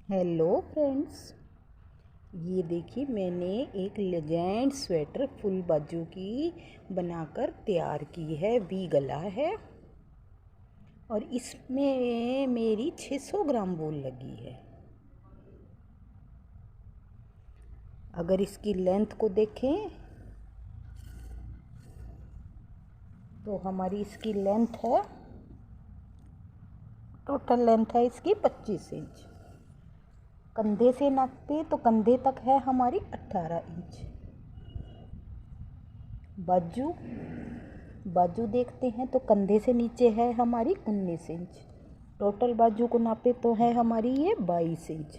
Hello friends, ये देखिए मैंने एक लेजेंड स्वेटर फुल बाजू की बनाकर तैयार की है। वी गला है और इसमें मेरी 600 ग्राम वूल लगी है। अगर इसकी लेंथ को देखें तो हमारी इसकी लेंथ है, टोटल लेंथ है इसकी 25 इंच। कंधे से नापते तो कंधे तक है हमारी 18 इंच। बाजू बाजू देखते हैं तो कंधे से नीचे है हमारी 19 इंच। टोटल बाजू को नापे तो है हमारी ये 22 इंच।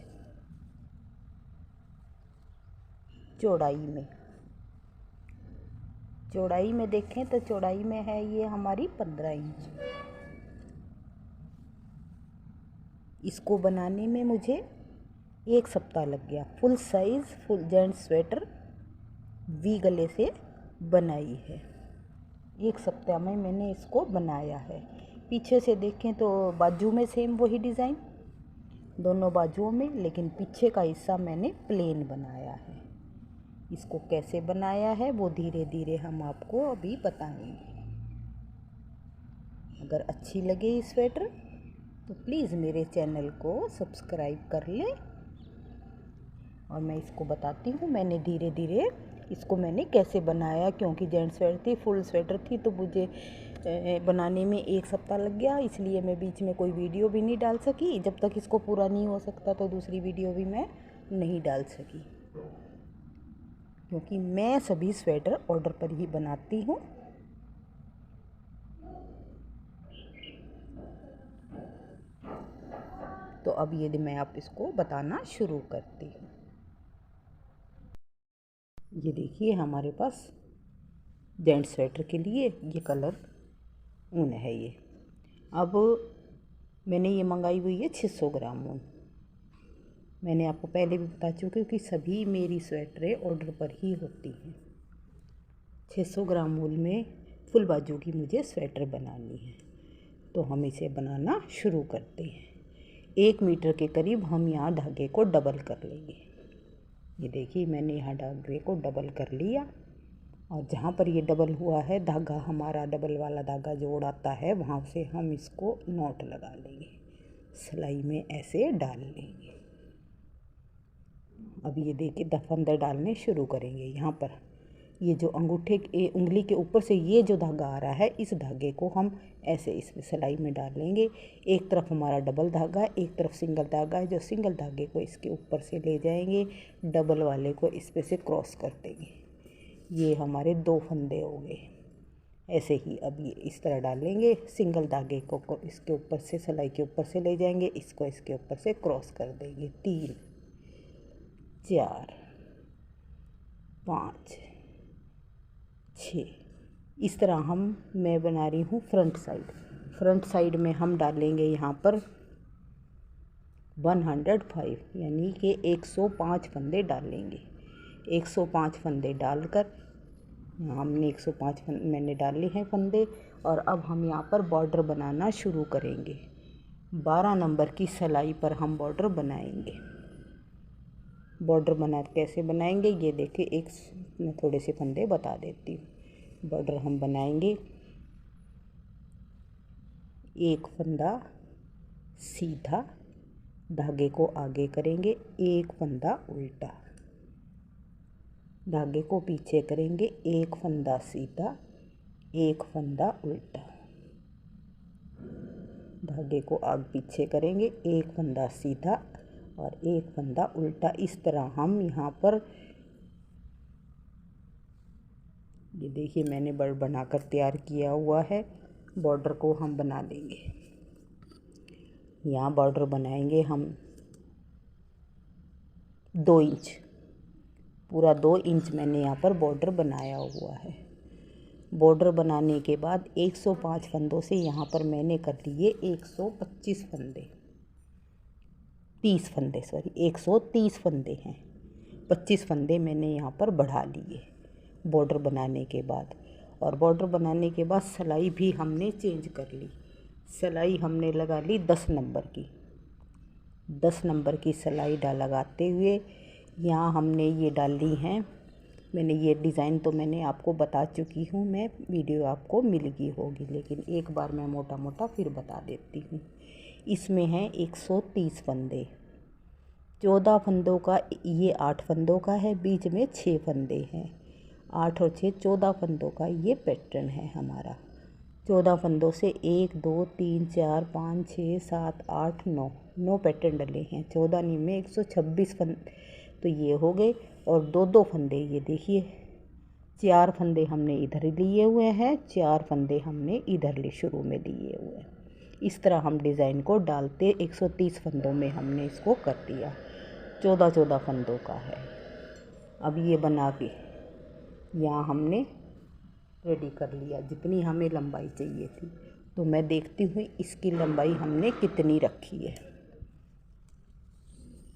चौड़ाई में देखें तो चौड़ाई में है ये हमारी 15 इंच। इसको बनाने में मुझे 1 सप्ताह लग गया। Full size full gents sweater V गले से बनाई है। 1 सप्ताह में मैंने इसको बनाया है। पीछे से देखें तो बाजू में सेम वही डिज़ाइन दोनों बाजुओं में, लेकिन पीछे का हिस्सा मैंने प्लेन बनाया है। इसको कैसे बनाया है वो धीरे धीरे हम आपको अभी बताएंगे। अगर अच्छी लगे ये स्वेटर तो प्लीज़ मेरे चैनल को सब्सक्राइब कर लें। और मैं इसको बताती हूँ मैंने धीरे धीरे इसको मैंने कैसे बनाया, क्योंकि जेंट्स स्वेटर थी, फुल स्वेटर थी, तो मुझे बनाने में 1 सप्ताह लग गया। इसलिए मैं बीच में कोई वीडियो भी नहीं डाल सकी। जब तक इसको पूरा नहीं हो सकता तो दूसरी वीडियो भी मैं नहीं डाल सकी, क्योंकि मैं सभी स्वेटर ऑर्डर पर ही बनाती हूँ। तो अब ये मैं आप इसको बताना शुरू करती हूँ। ये देखिए हमारे पास जेंट्स स्वेटर के लिए ये कलर ऊन है। ये अब मैंने ये मंगाई हुई है 600 ग्राम ऊन। मैंने आपको पहले भी बता चुकी हूँ कि सभी मेरी स्वेटरें ऑर्डर पर ही होती हैं। 600 ग्राम ऊन में फुल बाजू की मुझे स्वेटर बनानी है, तो हम इसे बनाना शुरू करते हैं। 1 मीटर के करीब हम यहाँ धागे को डबल कर लेंगे। ये देखिए मैंने यहाँ धागे को डबल कर लिया, और जहाँ पर ये डबल हुआ है धागा, हमारा डबल वाला धागा जो उड़ाता है, वहाँ से हम इसको नॉट लगा लेंगे, सिलाई में ऐसे डाल लेंगे। अब ये देखिए फंदे डालने शुरू करेंगे। यहाँ पर ये जो उंगली के ऊपर से ये जो धागा आ रहा है, इस धागे को हम ऐसे इसमें सिलाई में डाल लेंगे। एक तरफ हमारा डबल धागा, एक तरफ सिंगल धागा है। जो सिंगल धागे को इसके ऊपर से ले जाएंगे, डबल वाले को इस पे से क्रॉस कर देंगे। ये हमारे 2 फंदे हो गए। ऐसे ही अब ये इस तरह डालेंगे। सिंगल धागे को इसके ऊपर से सिलाई के ऊपर से ले जाएंगे, इसको इसके ऊपर से क्रॉस कर देंगे। 3 4 5 6 इस तरह मैं बना रही हूँ फ्रंट साइड में हम डालेंगे यहाँ पर 105, यानी कि 105 फंदे डालेंगे। 105 फंदे डालकर हमने 105 मैंने डाले हैं फंदे। और अब हम यहाँ पर बॉर्डर बनाना शुरू करेंगे। 12 नंबर की सिलाई पर हम बॉर्डर बनाएंगे। बॉर्डर कैसे बनाएंगे ये देखिए, मैं थोड़े से फंदे बता देती हूँ। बॉर्डर हम बनाएंगे, एक फंदा सीधा, धागे को आगे करेंगे, एक फंदा उल्टा, धागे को पीछे करेंगे, एक फंदा सीधा, एक फंदा उल्टा, धागे को आगे पीछे करेंगे, एक फंदा सीधा और एक फंदा उल्टा। इस तरह हम यहाँ पर ये देखिए मैंने बर्ड बनाकर तैयार किया हुआ है। बॉर्डर को हम बना लेंगे। यहाँ बॉर्डर बनाएंगे हम 2 इंच, पूरा 2 इंच मैंने यहाँ पर बॉर्डर बनाया हुआ है। बॉर्डर बनाने के बाद 105 फंदों से यहाँ पर मैंने कर लिए 125 फंदे, 130 फंदे हैं। 25 फंदे मैंने यहाँ पर बढ़ा लिए बॉर्डर बनाने के बाद। और बॉर्डर बनाने के बाद सिलाई भी हमने चेंज कर ली। सिलाई हमने लगा ली 10 नंबर की। 10 नंबर की सिलाई लगाते हुए यहाँ हमने ये डाली हैं। मैंने ये डिज़ाइन तो मैंने आपको बता चुकी हूँ, मैं वीडियो आपको मिल गई होगी, लेकिन एक बार मैं मोटा मोटा फिर बता देती हूँ। इसमें है 130 फंदे, 14 फंदों का ये 8 फंदों का है, बीच में 6 फंदे हैं। 8 और 6 14 फंदों का ये पैटर्न है हमारा। 14 फंदों से 1 2 3 4 5 6 7 8 9 पैटर्न डले हैं। 14 नी में 126 फंदे तो ये हो गए। और दो फंदे ये देखिए, 4 फंदे हमने इधर लिए हुए हैं, 4 फंदे हमने इधर शुरू में लिए हुए हैं। इस तरह हम डिज़ाइन को डालते 130 फंदों में हमने इसको कर दिया। 14 फंदों का है। अब ये बना के यहाँ हमने रेडी कर लिया जितनी हमें लंबाई चाहिए थी। तो मैं देखती हूँ इसकी लंबाई हमने कितनी रखी है।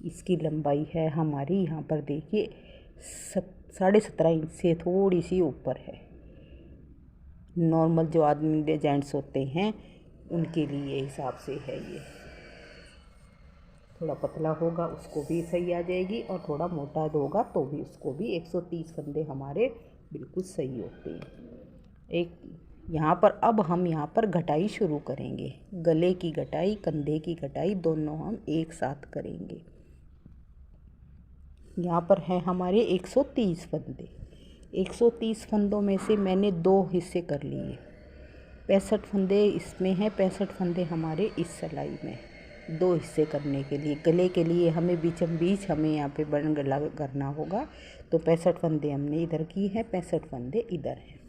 इसकी लंबाई है हमारी यहाँ पर देखिए 17.5 इंच से थोड़ी सी ऊपर है। नॉर्मल जो आदमी जेंट्स होते हैं उनके लिए हिसाब से है। ये थोड़ा पतला होगा उसको भी सही आ जाएगी, और थोड़ा मोटा होगा तो भी उसको भी 130 फंदे हमारे बिल्कुल सही होते हैं। एक यहाँ पर अब हम यहाँ पर घटाई शुरू करेंगे। गले की घटाई, कंधे की घटाई दोनों हम एक साथ करेंगे। यहाँ पर है हमारे 130 फंदे। 130 फंदों में से मैंने 2 हिस्से कर लिए। 65 फंदे इसमें हैं, 65 फंदे हमारे इस सिलाई में। 2 हिस्से करने के लिए, गले के लिए हमें बीचम बीच हमें यहाँ पे बन गला करना होगा। तो 65 फंदे हमने इधर की है, 65 फंदे इधर हैं।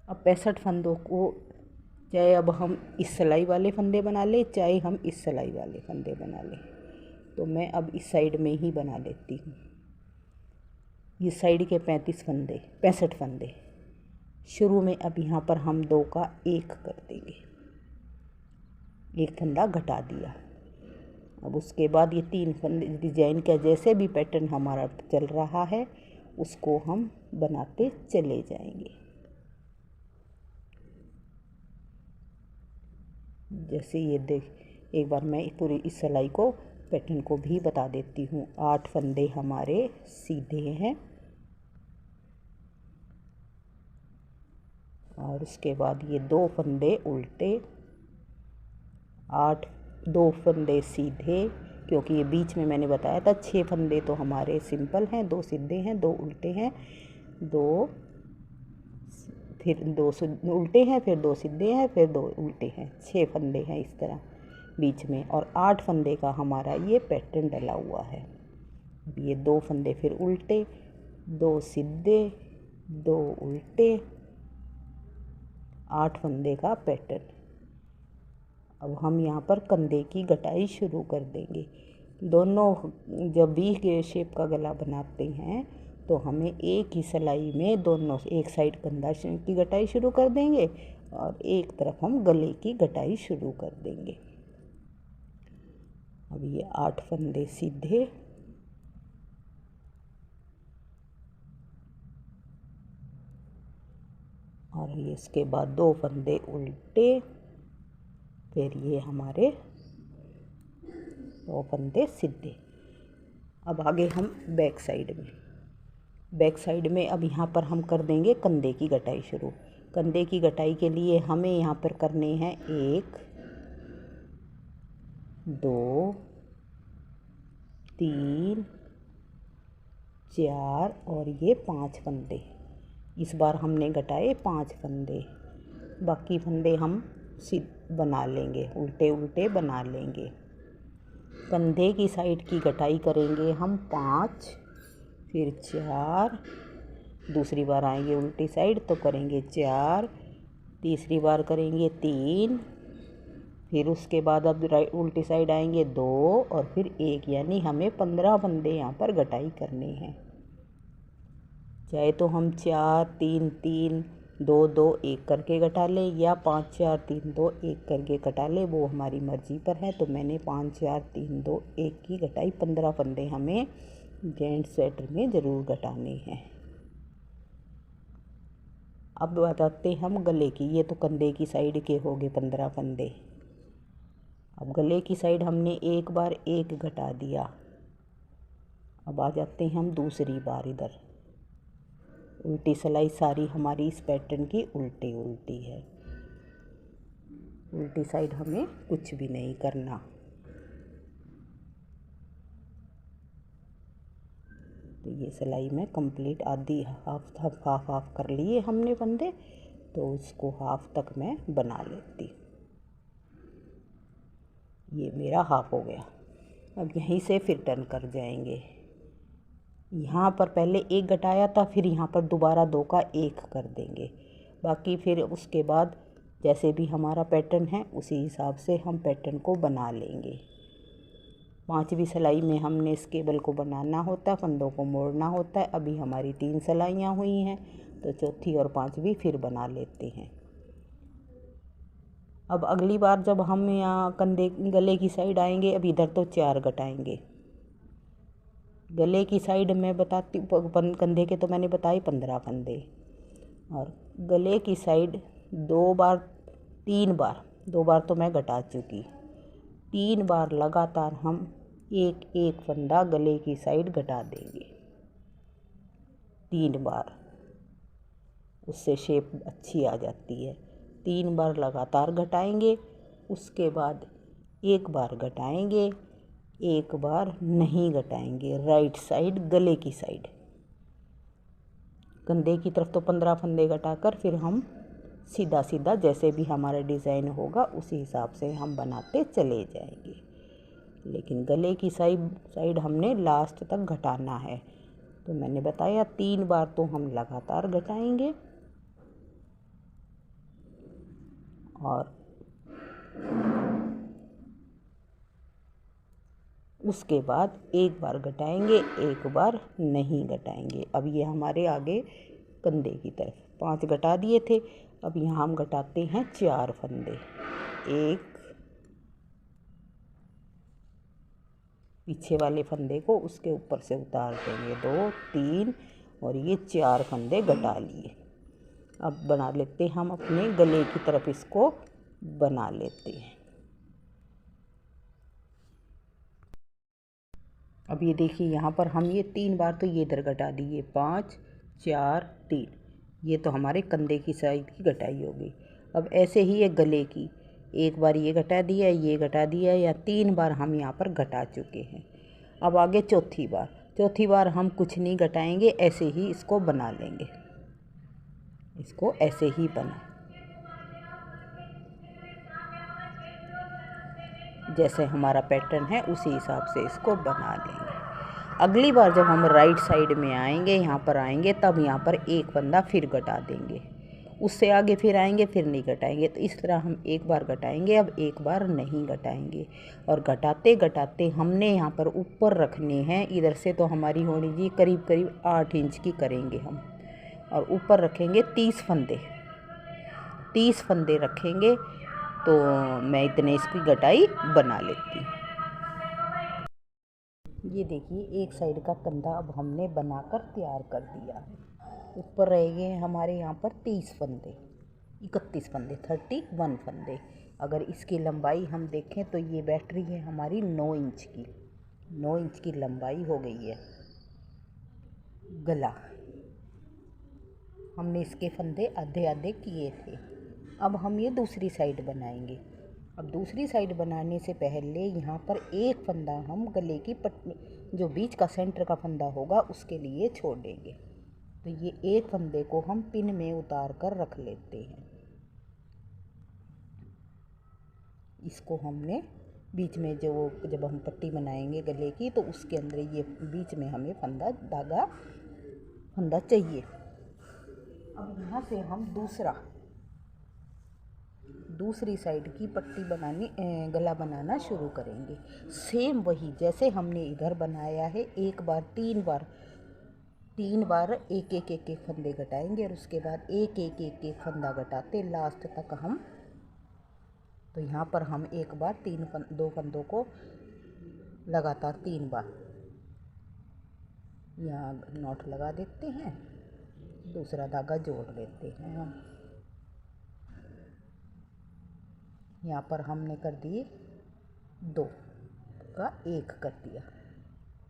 अब 65 फंदों को चाहे अब हम इस सिलाई वाले फंदे बना लें, चाहे हम इस सिलाई वाले फंदे बना लें। तो मैं अब इस साइड में ही बना लेती हूँ। ये साइड के 65 फंदे शुरू में। अब यहाँ पर हम 2 का 1 कर देंगे, 1 फंदा घटा दिया। अब उसके बाद ये 3 फंदे डिजाइन का जैसे भी पैटर्न हमारा चल रहा है उसको हम बनाते चले जाएंगे। जैसे ये देख, एक बार मैं पूरी इस सिलाई को पैटर्न को भी बता देती हूँ। 8 फंदे हमारे सीधे हैं, और उसके बाद ये 2 फंदे उल्टे, 2 फंदे सीधे, क्योंकि ये बीच में मैंने बताया था 6 फंदे तो हमारे सिंपल हैं, 2 सीधे हैं, 2 उल्टे हैं, 2 फिर 2 उल्टे हैं, फिर 2 सीधे हैं, फिर 2 उल्टे हैं। 6 फंदे हैं इस तरह बीच में, और 8 फंदे का हमारा ये पैटर्न डला हुआ है। ये 2 फंदे फिर उल्टे, 2 सीधे, 2 उल्टे, 8 फंदे का पैटर्न। अब हम यहाँ पर कंधे की घटाई शुरू कर देंगे। दोनों जब भी के शेप का गला बनाते हैं तो हमें एक ही सिलाई में दोनों एक साइड कंधा की घटाई शुरू कर देंगे और एक तरफ हम गले की घटाई शुरू कर देंगे। अब ये 8 फंदे सीधे, और ये इसके बाद 2 फंदे उल्टे, फिर ये हमारे 2 फंदे सीधे। अब आगे हम बैक साइड में अब यहाँ पर हम कर देंगे कंधे की घटाई शुरू। कंधे की घटाई के लिए हमें यहाँ पर करने हैं 1 2 3 4 और ये 5 फंदे। इस बार हमने घटाए 5 फंदे, बाकी फंदे हम बना लेंगे, उल्टे उल्टे बना लेंगे। कंधे की साइड की घटाई करेंगे हम 5, फिर 4, दूसरी बार आएंगे उल्टी साइड तो करेंगे 4, तीसरी बार करेंगे 3, फिर उसके बाद अब उल्टी साइड आएंगे 2 और फिर 1, यानी हमें 15 फंदे यहाँ पर घटाई करने हैं। चाहे तो हम 4 3 3 2 2 1 करके घटा लें, या 5 4 3 2 1 करके घटा लें, वो हमारी मर्ज़ी पर है। तो मैंने 5 4 3 2 1 की घटाई 15 फंदे हमें जेंट्स स्वेटर में ज़रूर घटाने हैं। अब बताते हम गले की। ये तो कंधे की साइड के हो गए 15 फंदे। अब गले की साइड हमने एक बार एक घटा दिया। अब आ जाते हैं हम दूसरी बार इधर। उल्टी सिलाई सारी हमारी इस पैटर्न की उल्टी उल्टी है। उल्टी साइड हमें कुछ भी नहीं करना। तो ये सिलाई में कंप्लीट आधी हाफ कर लिए हमने फंदे, तो इसको हाफ तक मैं बना लेती। ये मेरा हाफ हो गया। अब यहीं से फिर टर्न कर जाएंगे। यहाँ पर पहले एक घटाया था, फिर यहाँ पर दोबारा 2 का 1 कर देंगे। बाकी फिर उसके बाद जैसे भी हमारा पैटर्न है उसी हिसाब से हम पैटर्न को बना लेंगे। 5वीं सिलाई में हमने इस केबल को बनाना होता है, फंदों को मोड़ना होता है। अभी हमारी 3 सिलाइयाँ हुई हैं, तो चौथी और 5वीं फिर बना लेते हैं। अब अगली बार जब हम यहाँ गले की साइड आएंगे, अब इधर तो 4 घटाएंगे। गले की साइड में बताती, कंधे के तो मैंने बताए 15 फंदे, और गले की साइड 2 बार तो मैं घटा चुकी। 3 बार लगातार हम एक एक फंदा गले की साइड घटा देंगे। 3 बार, उससे शेप अच्छी आ जाती है। 3 बार लगातार घटाएंगे, उसके बाद 1 बार घटाएंगे, 1 बार नहीं घटाएंगे। राइट साइड गले की साइड, कंधे की तरफ तो 15 फंदे घटाकर फिर हम सीधा सीधा जैसे भी हमारा डिज़ाइन होगा उसी हिसाब से हम बनाते चले जाएंगे। लेकिन गले की साइड हमने लास्ट तक घटाना है। तो मैंने बताया 3 बार तो हम लगातार घटाएंगे, और उसके बाद 1 बार घटाएंगे, 1 बार नहीं घटाएंगे। अब ये हमारे आगे कंधे की तरफ 5 घटा दिए थे। अब यहाँ हम घटाते हैं 4 फंदे। 1, पीछे वाले फंदे को उसके ऊपर से उतार देंगे, 2, 3, और ये 4 फंदे घटा लिए। अब बना लेते हैं हम अपने गले की तरफ, इसको बना लेते हैं। अब ये देखिए यहाँ पर हम ये 3 बार तो ये इधर घटा दिए, 5, 4, 3। ये तो हमारे कंधे की साइड की घटाई होगी। अब ऐसे ही ये गले की, 1 बार ये घटा दिया, ये घटा दिया, या 3 बार हम यहाँ पर घटा चुके हैं। अब आगे चौथी बार हम कुछ नहीं घटाएंगे, ऐसे ही इसको बना लेंगे। इसको ऐसे ही बना, जैसे हमारा पैटर्न है उसी हिसाब से इसको बना लेंगे। अगली बार जब हम राइट साइड में आएंगे, यहाँ पर आएंगे, तब यहाँ पर 1 फंदा फिर घटा देंगे। उससे आगे फिर आएंगे, फिर नहीं घटाएंगे। तो इस तरह हम 1 बार घटाएंगे, अब 1 बार नहीं घटाएंगे। और घटाते घटाते हमने यहाँ पर ऊपर रखने हैं, इधर से तो हमारी होनी जी करीब करीब 8 इंच की करेंगे हम, और ऊपर रखेंगे 30 फंदे। 30 फंदे रखेंगे, तो मैं इतने इसकी घटाई बना लेती हूँ। ये देखिए एक साइड का कंधा अब हमने बनाकर तैयार कर दिया है। ऊपर रह गए हमारे यहाँ पर 30 फंदे, 31 फंदे, 31 फंदे। अगर इसकी लंबाई हम देखें तो ये बैठ रही है हमारी 9 इंच की। 9 इंच की लंबाई हो गई है। गला हमने इसके फंदे आधे आधे किए थे। अब हम ये दूसरी साइड बनाएंगे। अब दूसरी साइड बनाने से पहले यहाँ पर 1 फंदा हम गले की पट्टी, जो बीच का सेंटर का फंदा होगा, उसके लिए छोड़ देंगे। तो ये 1 फंदे को हम पिन में उतार कर रख लेते हैं। इसको हमने बीच में जब हम पट्टी बनाएंगे गले की, तो उसके अंदर ये बीच में हमें फंदा चाहिए। अब यहाँ से हम दूसरी साइड की पट्टी गला बनाना शुरू करेंगे। सेम वही जैसे हमने इधर बनाया है, 1 बार 3 बार एक एक फंदे घटाएंगे, और उसके बाद एक फंदा घटाते लास्ट तक हम। तो यहाँ पर हम 1 बार 2 फंदों को लगातार 3 बार यहाँ नॉट लगा देते हैं, दूसरा धागा जोड़ लेते हैं हम। यहाँ पर हमने कर दिए 2 का 1 कर दिया।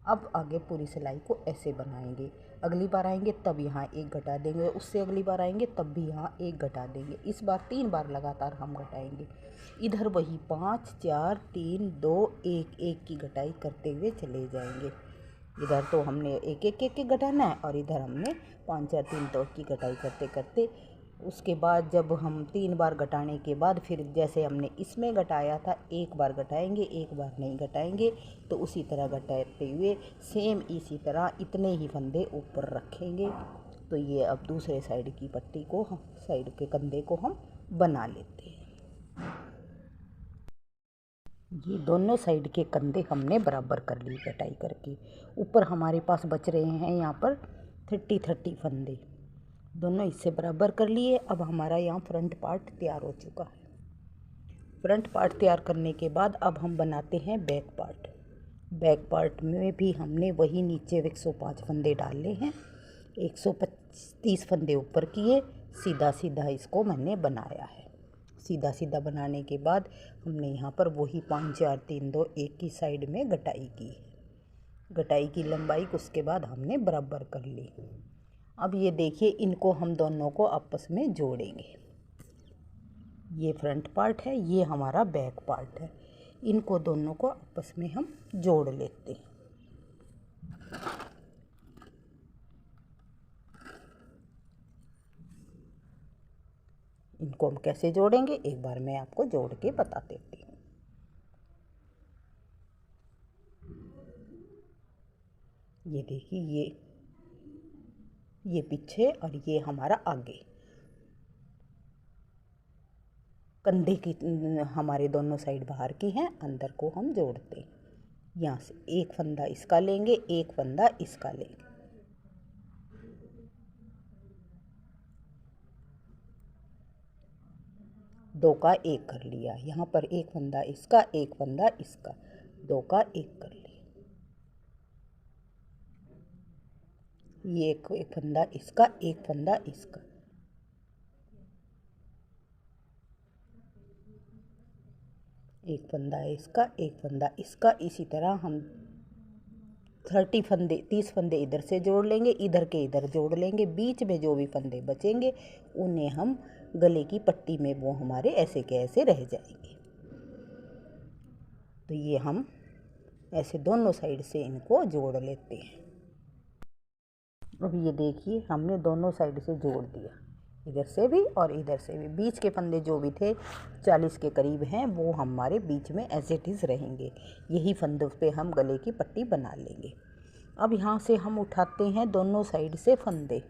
अब आगे पूरी सिलाई को ऐसे बनाएंगे। अगली बार आएंगे तब यहाँ 1 घटा देंगे, उससे अगली बार आएंगे तब भी यहाँ 1 घटा देंगे। इस बार 3 बार लगातार हम घटाएंगे। इधर वही 5 4 3 2 1 1 की घटाई करते हुए चले जाएंगे। इधर तो हमने एक एक एक एक घटाना है और इधर हमने 5 4 3 2 की घटाई करते करते, उसके बाद जब हम 3 बार घटाने के बाद फिर जैसे हमने इसमें घटाया था 1 बार घटाएंगे, 1 बार नहीं घटाएंगे, तो उसी तरह घटाते हुए सेम इसी तरह इतने ही फंदे ऊपर रखेंगे। तो ये अब दूसरे साइड की पट्टी को साइड के कंधे को हम बना लेते हैं। ये दोनों साइड के कंधे हमने बराबर कर लिए कटाई करके। ऊपर हमारे पास बच रहे हैं यहाँ पर 30 फंदे, दोनों इससे बराबर कर लिए। अब हमारा यहाँ फ्रंट पार्ट तैयार हो चुका है। फ्रंट पार्ट तैयार करने के बाद अब हम बनाते हैं बैक पार्ट। बैक पार्ट में भी हमने वही नीचे 105 फंदे डाले हैं, 130 फंदे ऊपर किए, सीधा सीधा इसको मैंने बनाया है। सीधा सीधा बनाने के बाद हमने यहाँ पर वही 5 4 3 2 1 की साइड में घटाई की। घटाई की लंबाई उसके बाद हमने बराबर कर ली। अब ये देखिए, इनको हम दोनों को आपस में जोड़ेंगे। ये फ्रंट पार्ट है, ये हमारा बैक पार्ट है। इनको दोनों को आपस में हम जोड़ लेते हैं। इनको हम कैसे जोड़ेंगे एक बार मैं आपको जोड़ के बता देती हूँ। ये देखिए, ये पीछे और ये हमारा आगे। कंधे की हमारे दोनों साइड बाहर की हैं, अंदर को हम जोड़ते हैं। यहाँ से एक फंदा इसका लेंगे, एक फंदा इसका लेंगे। दो का एक कर लिया। यहाँ पर एक फंदा इसका, एक फंदा इसका, 2 का 1 कर लिया। ये एक फंदा इसका, एक फंदा इसका, एक फंदा इसका, एक फंदा इसका। इसी तरह हम 30 फंदे इधर से जोड़ लेंगे, इधर के इधर जोड़ लेंगे। बीच में जो भी फंदे बचेंगे उन्हें हम गले की पट्टी में वो हमारे ऐसे के ऐसे रह जाएंगे। तो ये हम ऐसे दोनों साइड से इनको जोड़ लेते हैं। अब ये देखिए, हमने दोनों साइड से जोड़ दिया, इधर से भी और इधर से भी। बीच के फंदे जो भी थे 40 के करीब हैं, वो हमारे बीच में एज इट इज़ रहेंगे। यही फंदों पे हम गले की पट्टी बना लेंगे। अब यहाँ से हम उठाते हैं दोनों साइड से फंदे।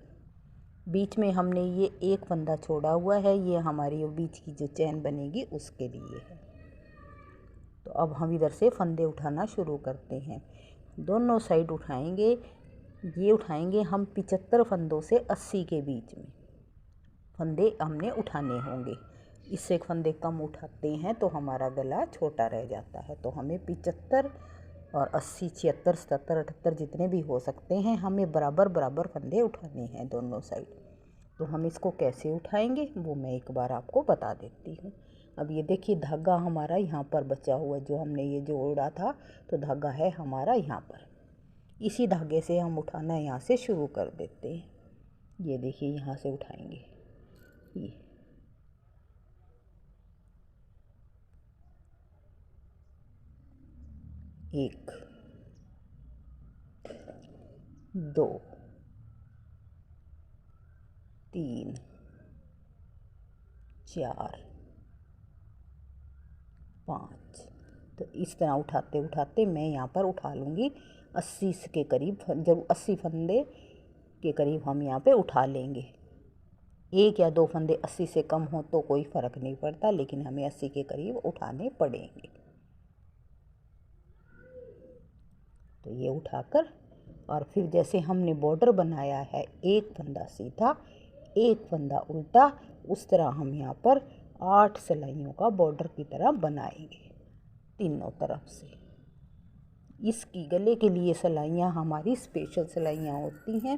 बीच में हमने ये एक फंदा छोड़ा हुआ है, ये हमारी बीच की जो चैन बनेगी उसके लिए है। तो अब हम इधर से फंदे उठाना शुरू करते हैं। दोनों साइड उठाएंगे। ये उठाएंगे हम 75 फंदों से 80 के बीच में फंदे हमने उठाने होंगे। इससे फंदे कम उठाते हैं तो हमारा गला छोटा रह जाता है। तो हमें 75 और 80 76 77 78 जितने भी हो सकते हैं, हमें बराबर बराबर फंदे उठाने हैं दोनों साइड। तो हम इसको कैसे उठाएंगे वो मैं एक बार आपको बता देती हूँ। अब ये देखिए, धागा हमारा यहाँ पर बचा हुआ है, जो हमने ये जोड़ा था, तो धागा है हमारा यहाँ पर। इसी धागे से हम उठाना यहाँ से शुरू कर देते हैं। ये देखिए, यहाँ से उठाएंगे। ये 1 2 3 4 5। तो इस तरह उठाते उठाते मैं यहाँ पर उठा लूँगी 80 के करीब, जब 80 फंदे के करीब हम यहाँ पे उठा लेंगे। 1 या 2 फंदे 80 से कम हो तो कोई फ़र्क नहीं पड़ता, लेकिन हमें 80 के करीब उठाने पड़ेंगे। तो ये उठाकर और फिर जैसे हमने बॉर्डर बनाया है, एक फंदा सीधा एक फंदा उल्टा, उस तरह हम यहाँ पर 8 सिलाइयों का बॉर्डर की तरह बनाएंगे तीनों तरफ से। इसकी गले के लिए सिलाइयाँ हमारी स्पेशल सिलाइयाँ होती हैं,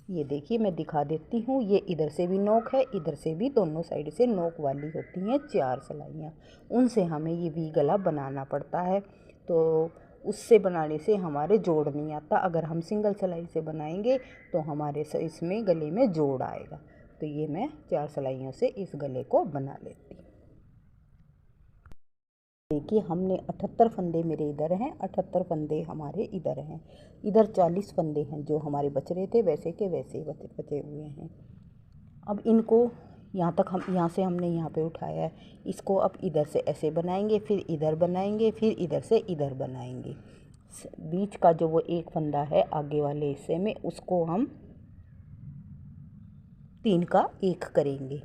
ये देखिए मैं दिखा देती हूँ, ये इधर से भी नोक है, इधर से भी, दोनों साइड से नोक वाली होती हैं 4 सिलाइयाँ। उनसे हमें ये वी गला बनाना पड़ता है। तो उससे बनाने से हमारे जोड़ नहीं आता। अगर हम सिंगल सिलाई से बनाएंगे तो हमारे इसमें गले में जोड़ आएगा। तो ये मैं 4 सिलाइयों से इस गले को बना लेती हूँ। देखिए हमने 78 फंदे मेरे इधर हैं, 78 फंदे हमारे इधर हैं। इधर 40 फंदे हैं जो हमारे बच रहे थे, वैसे के वैसे बचे हुए हैं। अब इनको यहाँ तक हम यहाँ से हमने यहाँ पे उठाया है, इसको अब इधर से ऐसे बनाएंगे, फिर इधर बनाएंगे, फिर इधर से इधर बनाएंगे। बीच का जो वो एक फंदा है आगे वाले हिस्से में, उसको हम 3 का 1 करेंगे।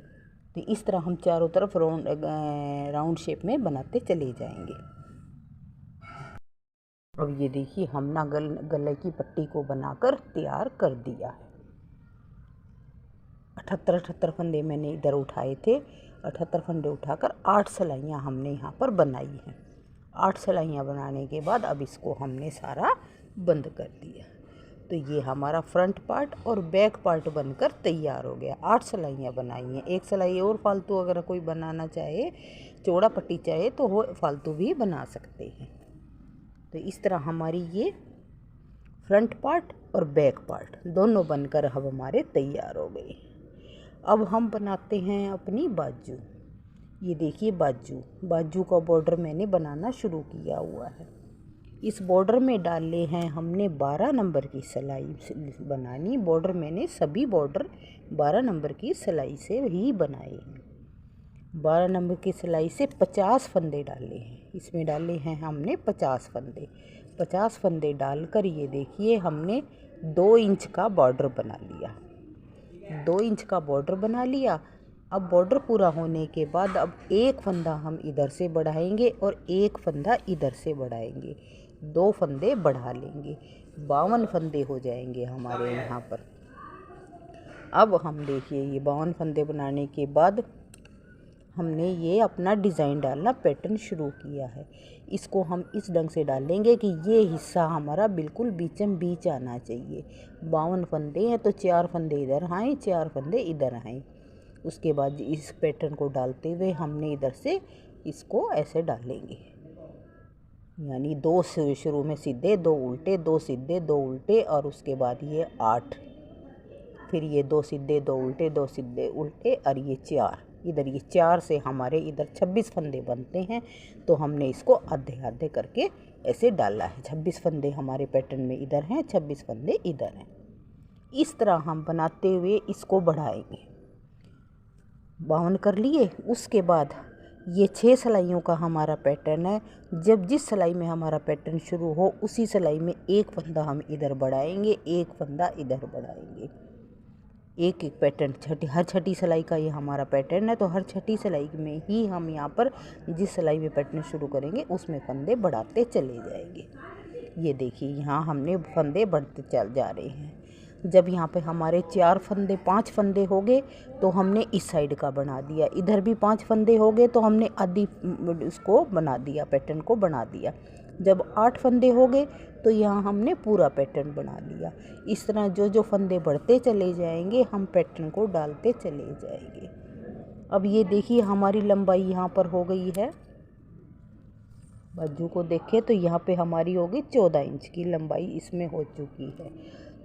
तो इस तरह हम चारों तरफ राउंड शेप में बनाते चले जाएंगे। अब ये देखिए हम ना गले की पट्टी को बनाकर तैयार कर दिया है। 78 फंदे मैंने इधर उठाए थे, 78 फंदे उठाकर 8 सिलाइयाँ हमने यहाँ पर बनाई हैं। 8 सिलाइयाँ बनाने के बाद अब इसको हमने सारा बंद कर दिया। तो ये हमारा फ्रंट पार्ट और बैक पार्ट बनकर तैयार हो गया। 8 सिलाइयाँ बनाई हैं। एक सिलाई और फालतू अगर कोई बनाना चाहे, चौड़ा पट्टी चाहे तो वो फालतू भी बना सकते हैं। तो इस तरह हमारी ये फ्रंट पार्ट और बैक पार्ट दोनों बनकर अब हमारे तैयार हो गए। अब हम बनाते हैं अपनी बाजू। ये देखिए बाजू का बॉर्डर मैंने बनाना शुरू किया हुआ है। इस बॉर्डर में डाले हैं हमने 12 नंबर की सिलाई बनानी। बॉर्डर मैंने सभी बॉर्डर 12 नंबर की सिलाई से ही बनाए हैं। 12 नंबर की सिलाई से 50 फंदे डाले हैं। इसमें डाले हैं हमने 50 फंदे। 50 फंदे डालकर ये देखिए हमने 2 इंच का बॉर्डर बना लिया। 2 इंच का बॉर्डर बना लिया। अब बॉर्डर पूरा होने के बाद अब एक फंदा हम इधर से बढ़ाएंगे और एक फंदा इधर से बढ़ाएंगे। 2 फंदे बढ़ा लेंगे, 52 फंदे हो जाएंगे हमारे यहाँ पर। अब हम देखिए ये 52 फंदे बनाने के बाद हमने ये अपना डिज़ाइन डालना पैटर्न शुरू किया है। इसको हम इस ढंग से डालेंगे कि ये हिस्सा हमारा बिल्कुल बीचम बीच आना चाहिए। 52 फंदे हैं तो 4 फंदे इधर आएँ, 4 फंदे इधर आएँ। उसके बाद इस पैटर्न को डालते हुए हमने इधर से इसको ऐसे डालेंगे, यानी 2 शुरू में सीधे, 2 उल्टे, 2 सीधे, 2 उल्टे, और उसके बाद ये 8, फिर ये 2 सीधे, 2 उल्टे, 2 सीधे उल्टे, और ये 4। इधर ये 4 से हमारे इधर 26 फंदे बनते हैं। तो हमने इसको आधे आधे करके ऐसे डाला है। 26 फंदे हमारे पैटर्न में इधर हैं, 26 फंदे इधर हैं। इस तरह हम बनाते हुए इसको बढ़ाएंगे। 52 कर लिए। उसके बाद ये 6 सिलाइयों का हमारा पैटर्न है। जब जिस सिलाई में हमारा पैटर्न शुरू हो उसी सिलाई में एक फंदा हम इधर बढ़ाएंगे, एक फंदा इधर बढ़ाएंगे। एक एक पैटर्न हर छठी सिलाई का ये हमारा पैटर्न है। तो हर छठी सिलाई में ही हम यहाँ पर जिस सिलाई में पैटर्न शुरू करेंगे उसमें फंदे बढ़ाते चले जाएंगे। ये देखिए यहाँ हमने फंदे बढ़ते चल जा रहे हैं। जब यहाँ पे हमारे 5 फंदे हो गए तो हमने इस साइड का बना दिया। इधर भी 5 फंदे हो गए तो हमने आधी इसको बना दिया, पैटर्न को बना दिया। जब 8 फंदे हो गए तो यहाँ हमने पूरा पैटर्न बना लिया। इस तरह जो जो फंदे बढ़ते चले जाएंगे हम पैटर्न को डालते चले जाएंगे। अब ये देखिए हमारी लंबाई यहाँ पर हो गई है। बाजू को देखें तो यहाँ पे हमारी होगी 14 इंच की लंबाई इसमें हो चुकी है।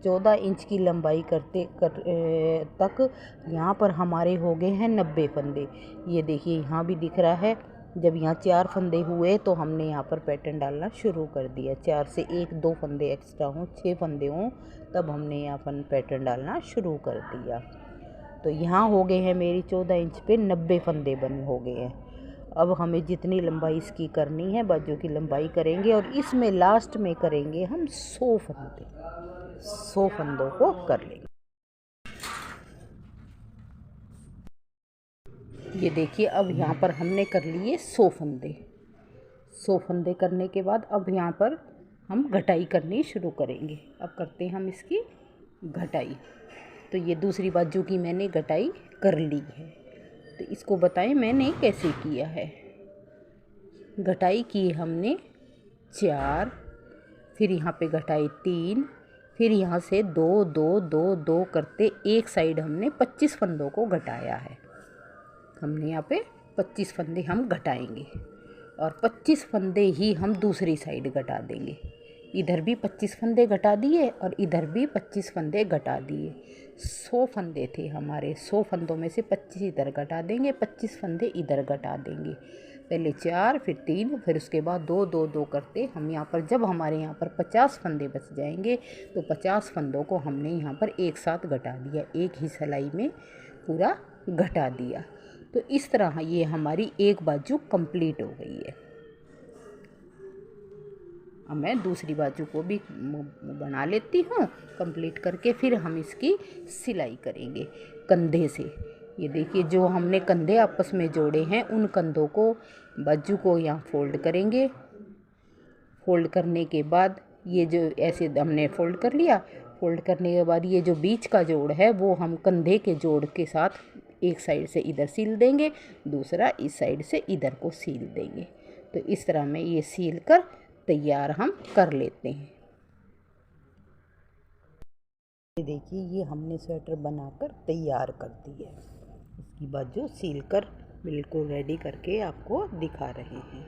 14 इंच की लंबाई तक यहाँ पर हमारे हो गए हैं 90 फंदे। ये देखिए यहाँ भी दिख रहा है। जब यहाँ 4 फंदे हुए तो हमने यहाँ पर पैटर्न डालना शुरू कर दिया। 4 से 1-2 फंदे एक्स्ट्रा हों, 6 फंदे हों, तब हमने यहाँ पर पैटर्न डालना शुरू कर दिया। तो यहाँ हो गए हैं मेरी 14 इंच पे 90 फंदे बने हो गए हैं। अब हमें जितनी लंबाई इसकी करनी है बाजू की लंबाई करेंगे और इसमें लास्ट में करेंगे हम 100 फंदे। 100 फंदों को कर लेंगे। ये देखिए अब यहाँ पर हमने कर लिए 100 फंदे। 100 फंदे करने के बाद अब यहाँ पर हम घटाई करनी शुरू करेंगे। अब करते हैं हम इसकी घटाई। तो ये दूसरी बाजू की मैंने घटाई कर ली है। तो इसको बताएं मैंने कैसे किया है। घटाई की हमने 4, फिर यहाँ पे घटाई 3, फिर यहाँ से 2 2 2 2 करते एक साइड हमने 25 फंदों को घटाया है। हमने यहाँ पे 25 फंदे हम घटाएंगे और 25 फंदे ही हम दूसरी साइड घटा देंगे। इधर भी 25 फंदे घटा दिए और इधर भी 25 फंदे घटा दिए। 100 फंदे थे हमारे, 100 फंदों में से 25 इधर घटा देंगे, 25 फंदे इधर घटा देंगे। पहले 4 फिर 3 फिर उसके बाद 2 2 2 करते हम यहाँ पर, जब हमारे यहाँ पर 50 फंदे बच जाएंगे तो 50 फंदों को हमने यहाँ पर एक साथ घटा दिया, एक ही सिलाई में पूरा घटा दिया। तो इस तरह ये हमारी एक बाजू कंप्लीट हो गई है। अब मैं दूसरी बाजू को भी बना लेती हूँ कंप्लीट करके, फिर हम इसकी सिलाई करेंगे कंधे से। ये देखिए जो हमने कंधे आपस में जोड़े हैं उन कंधों को, बाजू को यहाँ फोल्ड करेंगे। फोल्ड करने के बाद ये जो ऐसे हमने फोल्ड कर लिया, फोल्ड करने के बाद ये जो बीच का जोड़ है वो हम कंधे के जोड़ के साथ एक साइड से इधर सील देंगे, दूसरा इस साइड से इधर को सील देंगे। तो इस तरह में ये सील कर तैयार हम कर लेते हैं। ये देखिए ये हमने स्वेटर बनाकर तैयार कर दी है। इसकी बाजू सील कर बिल्कुल रेडी करके आपको दिखा रहे हैं।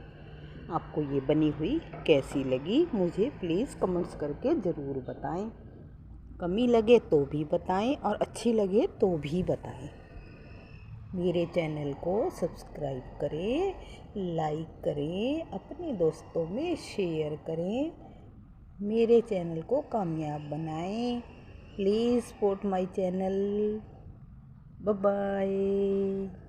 आपको ये बनी हुई कैसी लगी मुझे प्लीज़ कमेंट्स करके ज़रूर बताएं। कमी लगे तो भी बताएं और अच्छी लगे तो भी बताएं। मेरे चैनल को सब्सक्राइब करें, लाइक करें, अपने दोस्तों में शेयर करें, मेरे चैनल को कामयाब बनाएं। Please support my channel. Bye bye.